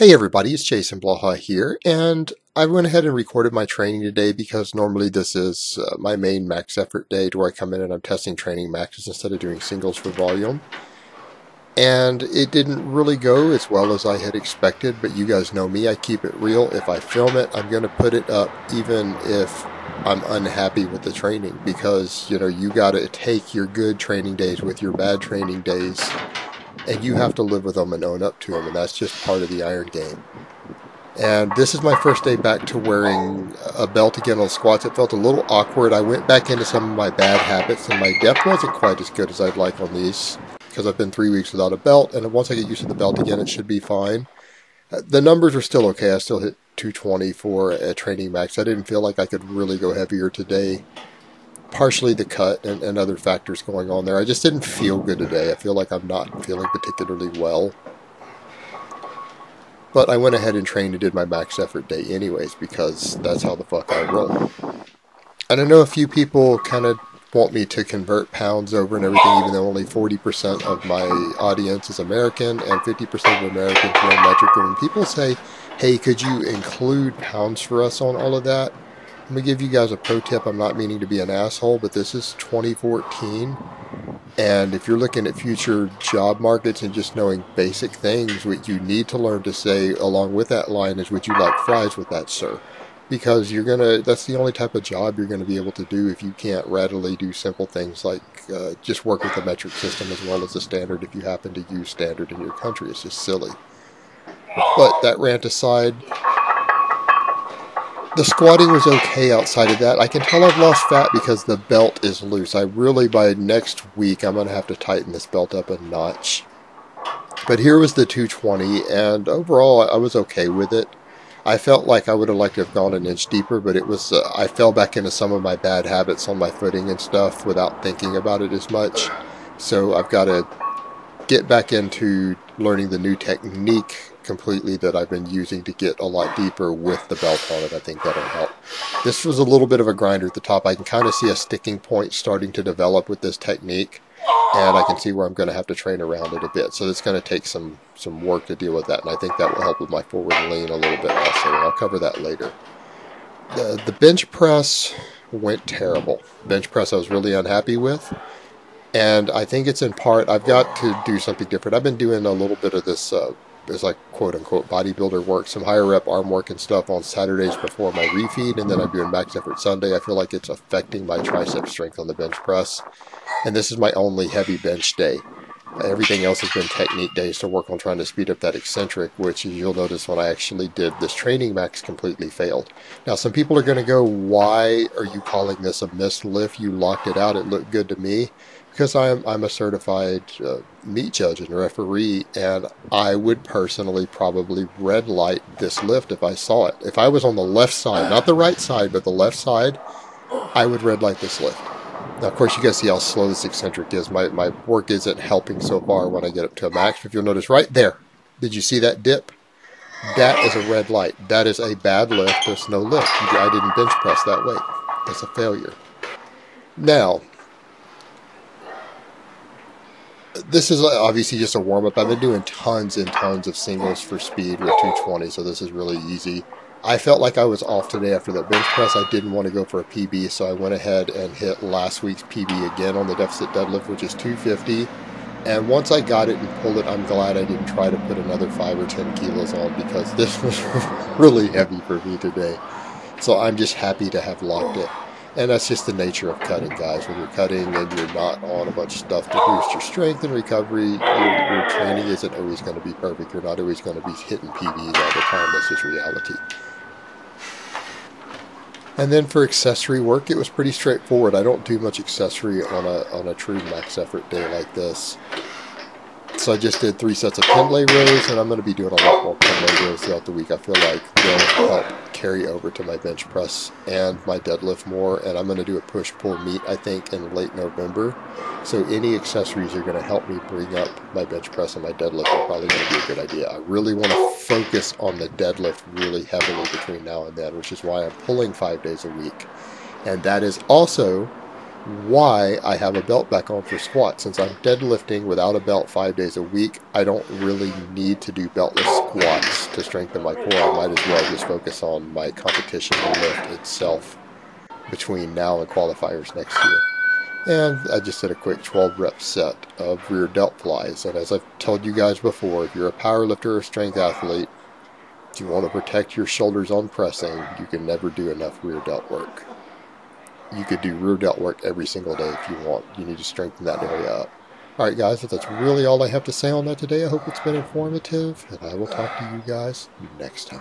Hey everybody, it's Jason Blaha here, and I went ahead and recorded my training today because normally this is my main max effort day where I come in and I'm testing training maxes instead of doing singles for volume. And it didn't really go as well as I had expected, but you guys know me, I keep it real. If I film it, I'm going to put it up even if I'm unhappy with the training because, you got to take your good training days with your bad training days and you have to live with them and own up to them, and that's just part of the iron game. And this is my first day back to wearing a belt again on squats. It felt a little awkward. I went back into some of my bad habits, and my depth wasn't quite as good as I'd like on these because I've been 3 weeks without a belt, and once I get used to the belt again, it should be fine. The numbers are still okay. I still hit 220 for a training max. I didn't feel like I could really go heavier today. Partially the cut and other factors going on there. I just didn't feel good today. I feel like I'm not feeling particularly well. But I went ahead and trained and did my max effort day anyways because that's how the fuck I roll. And I know a few people kind of want me to convert pounds over and everything, even though only 40% of my audience is American and 50% of Americans know metric. And when people say, hey, could you include pounds for us on all of that? Let me give you guys a pro tip. I'm not meaning to be an asshole, but this is 2014. And if you're looking at future job markets and just knowing basic things, what you need to learn to say along with that line is, would you like fries with that, sir? Because that's the only type of job you're going to be able to do if you can't readily do simple things like just work with the metric system as well as the standard if you happen to use standard in your country. It's just silly. But that rant aside, the squatting was okay outside of that. I can tell I've lost fat because the belt is loose. By next week, I'm going to have to tighten this belt up a notch. But here was the 220, and overall, I was okay with it. I felt like I would have liked to have gone an inch deeper, but it was I fell back into some of my bad habits on my footing and stuff without thinking about it as much. So I've got to get back into learning the new technique completely that I've been using to get a lot deeper with the belt on it. I think that'll help. This was a little bit of a grinder at the top. I can kind of see a sticking point starting to develop with this technique, and I can see where I'm going to have to train around it a bit. So it's going to take some work to deal with that, and I think that will help with my forward lean a little bit also, and I'll cover that later. The bench press went terrible. Bench press I was really unhappy with, and I think it's in part I've got to do something different. I've been doing a little bit of this is like quote-unquote bodybuilder work, some higher rep arm work and stuff on Saturdays before my refeed, and then I'm doing max effort Sunday. I feel like it's affecting my tricep strength on the bench press, and this is my only heavy bench day. Everything else has been technique days to work on trying to speed up that eccentric, which you'll notice when I actually did this training max completely failed. Now some people are going to go, why are you calling this a missed lift? You locked it out, it looked good to me. Because I'm a certified meat judge and referee, and I would personally probably red light this lift if I saw it. If I was on the left side, not the right side, but the left side, I would red light this lift. Now, of course, you guys see how slow this eccentric is. My work isn't helping so far when I get up to a max. If you'll notice right there, did you see that dip? That is a red light. That is a bad lift. There's no lift. I didn't bench press that weight. That's a failure. Now, this is obviously just a warm-up. I've been doing tons and tons of singles for speed with 220, so this is really easy. I felt like I was off today after that bench press. I didn't want to go for a PB, so I went ahead and hit last week's PB again on the deficit deadlift, which is 250. And once I got it and pulled it, I'm glad I didn't try to put another 5 or 10 kilos on because this was really heavy for me today. So I'm just happy to have locked it. And that's just the nature of cutting, guys. When you're cutting and you're not on a bunch of stuff to boost your strength and recovery, your training isn't always going to be perfect. You're not always going to be hitting PBs all the time. That's just reality. And then for accessory work, it was pretty straightforward. I don't do much accessory on a true max effort day like this. So I just did 3 sets of Pendlay rows, and I'm going to be doing a lot more Pendlay rows throughout the week. I feel like they'll help carry over to my bench press and my deadlift more, and I'm going to do a push-pull meet, I think, in late November. So any accessories are going to help me bring up my bench press and my deadlift are probably going to be a good idea. I really want to focus on the deadlift really heavily between now and then, which is why I'm pulling 5 days a week. And that is also why I have a belt back on for squats. Since I'm deadlifting without a belt 5 days a week, I don't really need to do beltless squats to strengthen my core. I might as well just focus on my competition lift itself between now and qualifiers next year. And I just did a quick 12 rep set of rear delt flies. And as I've told you guys before, if you're a power lifter or strength athlete, if you want to protect your shoulders on pressing, you can never do enough rear delt work. You could do rear delt work every single day if you want. You need to strengthen that area up. Alright guys, that's really all I have to say on that today. I hope it's been informative, and I will talk to you guys next time.